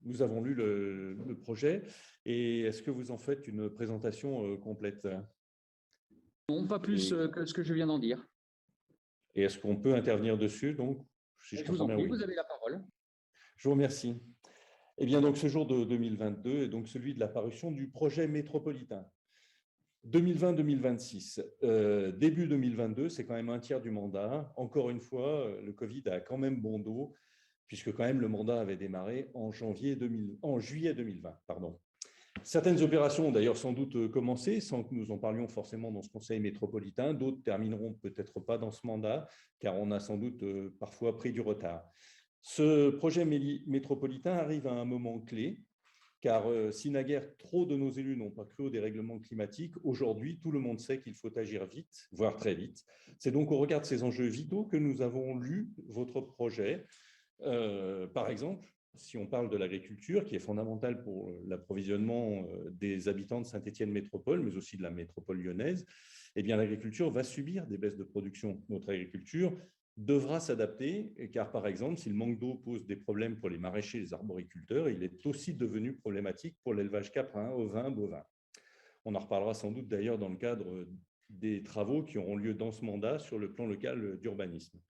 Nous avons lu le projet et est-ce que vous en faites une présentation complète? Non, pas plus Et, que ce que je viens d'en dire. et est-ce qu'on peut intervenir dessus, donc, si je Je vous comprends en bien, prie, oui. vous avez la parole. Je vous remercie. Eh bien, donc, ce jour de 2022 est donc celui de la parution du projet métropolitain. 2020-2026. Début 2022, c'est quand même un tiers du mandat. Encore une fois, le Covid a quand même bon dos, puisque quand même le mandat avait démarré en juillet 2020. Pardon. Certaines opérations ont d'ailleurs sans doute commencé, sans que nous en parlions forcément dans ce conseil métropolitain. D'autres termineront peut-être pas dans ce mandat, car on a sans doute parfois pris du retard. Ce projet métropolitain arrive à un moment clé, car si naguère trop de nos élus n'ont pas cru au dérèglement climatique, aujourd'hui, tout le monde sait qu'il faut agir vite, voire très vite. C'est donc au regard de ces enjeux vitaux que nous avons lu votre projet. Par exemple, si on parle de l'agriculture, qui est fondamentale pour l'approvisionnement des habitants de Saint-Étienne Métropole, mais aussi de la métropole lyonnaise, eh bien, l'agriculture va subir des baisses de production. Notre agriculture devra s'adapter, car par exemple, si le manque d'eau pose des problèmes pour les maraîchers et les arboriculteurs, il est aussi devenu problématique pour l'élevage caprin, ovin, bovin. On en reparlera sans doute d'ailleurs dans le cadre des travaux qui auront lieu dans ce mandat sur le plan local d'urbanisme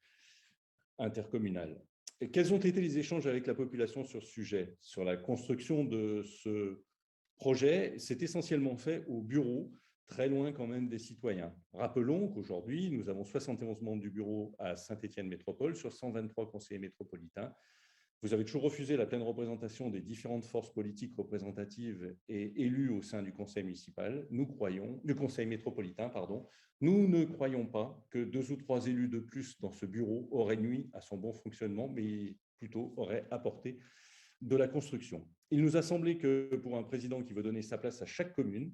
intercommunal. Et quels ont été les échanges avec la population sur ce sujet? Sur la construction de ce projet, c'est essentiellement fait au bureau, très loin quand même des citoyens. Rappelons qu'aujourd'hui, nous avons 71 membres du bureau à Saint-Étienne Métropole sur 123 conseillers métropolitains. Vous avez toujours refusé la pleine représentation des différentes forces politiques représentatives et élues au sein du conseil municipal. Nous croyons, du conseil métropolitain, pardon. Nous ne croyons pas que 2 ou 3 élus de plus dans ce bureau auraient nui à son bon fonctionnement, mais plutôt auraient apporté de la construction. Il nous a semblé que pour un président qui veut donner sa place à chaque commune,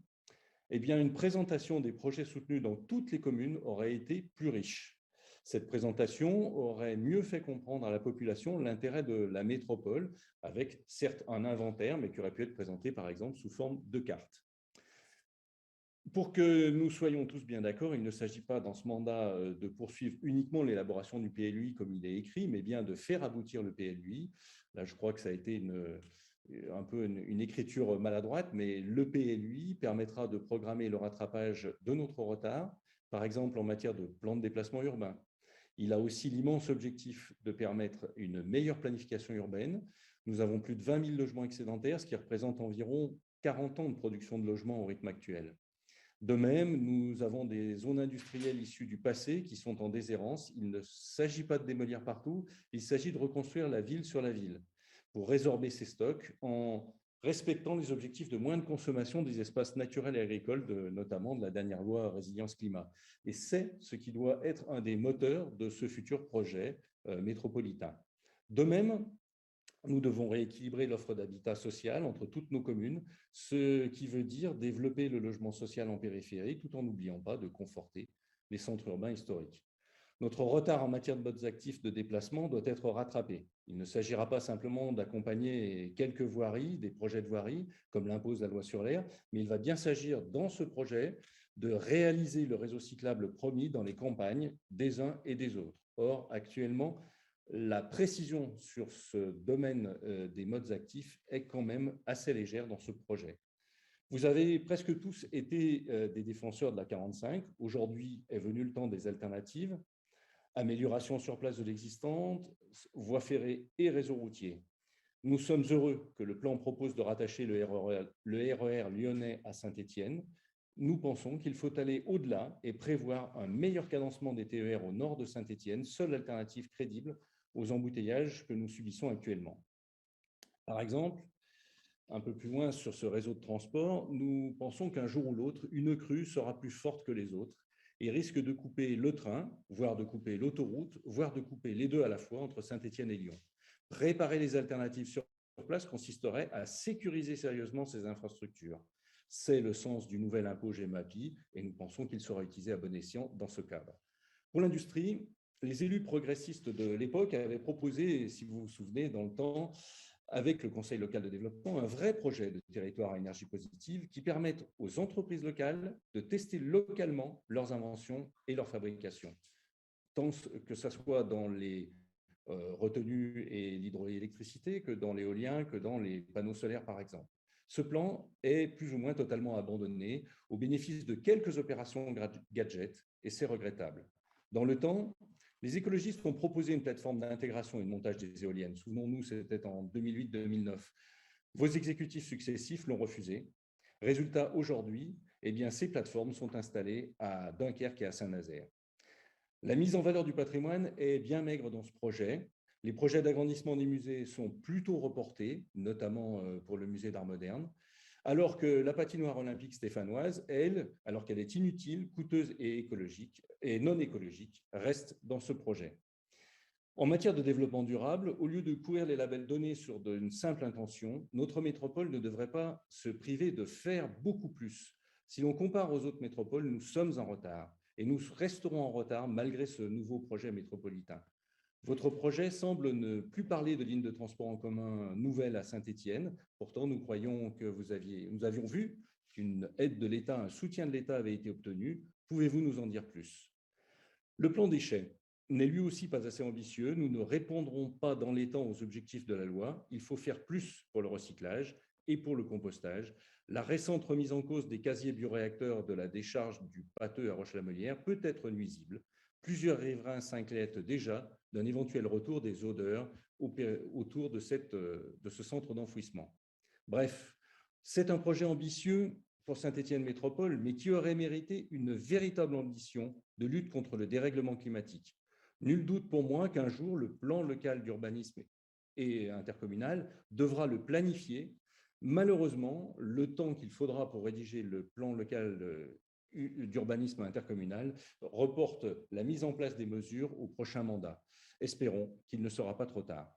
eh bien, une présentation des projets soutenus dans toutes les communes aurait été plus riche. Cette présentation aurait mieux fait comprendre à la population l'intérêt de la métropole, avec certes un inventaire, mais qui aurait pu être présenté par exemple sous forme de carte. Pour que nous soyons tous bien d'accord, il ne s'agit pas dans ce mandat de poursuivre uniquement l'élaboration du PLUI comme il est écrit, mais bien de faire aboutir le PLUI. Là, je crois que ça a été un peu une écriture maladroite, mais le PLUI permettra de programmer le rattrapage de notre retard, par exemple en matière de plan de déplacement urbain. Il a aussi l'immense objectif de permettre une meilleure planification urbaine. Nous avons plus de 20 000 logements excédentaires, ce qui représente environ 40 ans de production de logements au rythme actuel. De même, nous avons des zones industrielles issues du passé qui sont en déshérence. Il ne s'agit pas de démolir partout, il s'agit de reconstruire la ville sur la ville pour résorber ces stocks en respectant les objectifs de moins de consommation des espaces naturels et agricoles, notamment de la dernière loi résilience climat. Et c'est ce qui doit être un des moteurs de ce futur projet métropolitain. De même, nous devons rééquilibrer l'offre d'habitat social entre toutes nos communes, ce qui veut dire développer le logement social en périphérie tout en n'oubliant pas de conforter les centres urbains historiques. Notre retard en matière de modes actifs de déplacement doit être rattrapé. Il ne s'agira pas simplement d'accompagner quelques voiries, des projets de voirie, comme l'impose la loi sur l'air, mais il va bien s'agir dans ce projet de réaliser le réseau cyclable promis dans les campagnes des uns et des autres. Or, actuellement, la précision sur ce domaine des modes actifs est quand même assez légère dans ce projet. Vous avez presque tous été des défenseurs de la 45. Aujourd'hui est venu le temps des alternatives. Amélioration sur place de l'existante, voies ferrées et réseau routier. Nous sommes heureux que le plan propose de rattacher le RER lyonnais à Saint-Étienne. Nous pensons qu'il faut aller au-delà et prévoir un meilleur cadencement des TER au nord de Saint-Étienne, seule alternative crédible aux embouteillages que nous subissons actuellement. Par exemple, un peu plus loin sur ce réseau de transport, nous pensons qu'un jour ou l'autre, une crue sera plus forte que les autres et risque de couper le train, voire de couper l'autoroute, voire de couper les deux à la fois entre Saint-Étienne et Lyon. Préparer les alternatives sur place consisterait à sécuriser sérieusement ces infrastructures. C'est le sens du nouvel impôt GEMAPI et nous pensons qu'il sera utilisé à bon escient dans ce cadre. Pour l'industrie, les élus progressistes de l'époque avaient proposé, si vous vous souvenez, dans le temps, avec le Conseil local de développement, un vrai projet de territoire à énergie positive qui permette aux entreprises locales de tester localement leurs inventions et leur fabrication, tant que ce soit dans les retenue et l'hydroélectricité que dans l'éolien, que dans les panneaux solaires, par exemple. Ce plan est plus ou moins totalement abandonné au bénéfice de quelques opérations gadgets, et c'est regrettable. Dans le temps, les écologistes ont proposé une plateforme d'intégration et de montage des éoliennes. Souvenons-nous, c'était en 2008-2009. Vos exécutifs successifs l'ont refusé. Résultat, aujourd'hui, eh bien, ces plateformes sont installées à Dunkerque et à Saint-Nazaire. La mise en valeur du patrimoine est bien maigre dans ce projet. Les projets d'agrandissement des musées sont plutôt reportés, notamment pour le musée d'art moderne, alors que la patinoire olympique stéphanoise, elle, alors qu'elle est inutile, coûteuse et écologique et non écologique, reste dans ce projet. En matière de développement durable, au lieu de courir les labels donnés sur une simple intention, notre métropole ne devrait pas se priver de faire beaucoup plus. Si l'on compare aux autres métropoles, nous sommes en retard et nous resterons en retard malgré ce nouveau projet métropolitain. Votre projet semble ne plus parler de lignes de transport en commun nouvelles à Saint-Étienne. Pourtant, nous croyons que nous avions vu qu'une aide de l'État, un soutien de l'État avait été obtenu. Pouvez-vous nous en dire plus? Le plan déchets n'est lui aussi pas assez ambitieux. Nous ne répondrons pas dans les temps aux objectifs de la loi. Il faut faire plus pour le recyclage et pour le compostage. La récente remise en cause des casiers bioréacteurs de la décharge du Pateux à Roche-la-Meulière peut être nuisible. Plusieurs riverains s'inquiètent déjà d'un éventuel retour des odeurs autour de ce centre d'enfouissement. Bref, c'est un projet ambitieux pour Saint-Étienne Métropole, mais qui aurait mérité une véritable ambition de lutte contre le dérèglement climatique. Nul doute pour moi qu'un jour, le plan local d'urbanisme et intercommunal devra le planifier. Malheureusement, le temps qu'il faudra pour rédiger le plan local d'urbanisme intercommunal reporte la mise en place des mesures au prochain mandat. Espérons qu'il ne sera pas trop tard.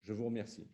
Je vous remercie.